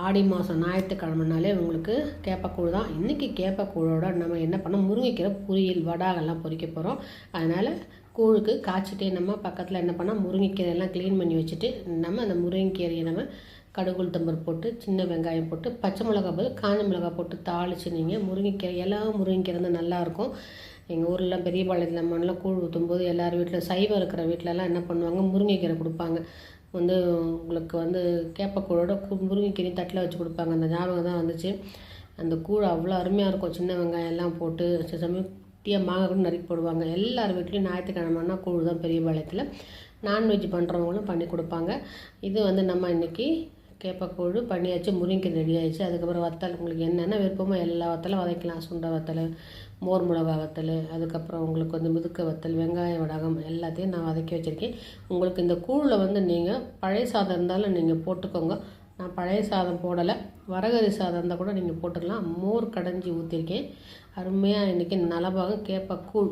ஆடி மாதம் ஞாயிற்றுக்கிழமைனாலே உங்களுக்கு கேப்பக்கூழ் தான். இன்றைக்கி கேப்பக்கூழோட நம்ம என்ன பண்ணோம், முருங்கைக்கீரை பொரியல் வடாகெல்லாம் பொரிக்க போகிறோம். அதனால் கூழுக்கு காய்ச்சிட்டே நம்ம பக்கத்தில் என்ன பண்ணால் முருங்கைக்கீரையெல்லாம் க்ளீன் பண்ணி வச்சுட்டு நம்ம அந்த முருங்கைக்கீரையை நம்ம கடுகுள் தம்பர் போட்டு சின்ன வெங்காயம் போட்டு பச்சை மிளகா போட்டு காஞ்ச மிளகா போட்டு தாளித்து நீங்கள் முருங்கைக்கீரை எல்லாம் முருங்கைக்கீரை வந்து நல்லாயிருக்கும். எங்கள் ஊரில் பெரிய பாளையத்தில் மண்ணில் கூழ் ஊற்றும்போது எல்லார் வீட்டில் சைவம் இருக்கிற வீட்டிலலாம் என்ன பண்ணுவாங்க, முருங்கைக்கீரை கொடுப்பாங்க. வந்து உங்களுக்கு வந்து கேப்பக்கூழோட முருங்கைக்கீரையும் தட்டில் வச்சு கொடுப்பாங்க. அந்த ஞாபகம் தான் வந்துச்சு. அந்த கூழ் அவ்வளோ அருமையாக இருக்கும். சின்ன வெங்காயம் எல்லாம் போட்டு சில சமயம் குட்டியாக மாங்காய் கூட நறுக்கி போடுவாங்க. எல்லார் வீட்லேயும் ஞாயிற்றுக்கிழமைனா கூழ் தான் பெரிய பாளையத்தில். நான்வெஜ் பண்ணுறவங்களும் பண்ணி கொடுப்பாங்க. இது வந்து நம்ம இன்றைக்கி கேப்பக்கூழ் பண்ணியாச்சு, முருங்கைக்கீரை ரெடி ஆகிடுச்சு. அதுக்கப்புறம் வத்தல் உங்களுக்கு என்னென்ன விருப்பமோ எல்லா வத்தலும் வதக்கலாம். சுண்டை வத்தல், மோர் மிளகா வத்தல், அதுக்கப்புறம் உங்களுக்கு வந்து முதுக்க வத்தல், வெங்காய வடகம் எல்லாத்தையும் நான் வதக்கி வச்சுருக்கேன். உங்களுக்கு இந்த கூழில் வந்து நீங்கள் பழைய சாதம் இருந்தாலும் நீங்கள் போட்டுக்கோங்க. நான் பழைய சாதம் போடலை, வரகரி சாதம் இருந்தால் கூட நீங்கள் போட்டுக்கலாம். மோர் கடைஞ்சி ஊற்றிருக்கேன். அருமையாக இன்றைக்கி நலபாகம் கேப்பக்கூழ்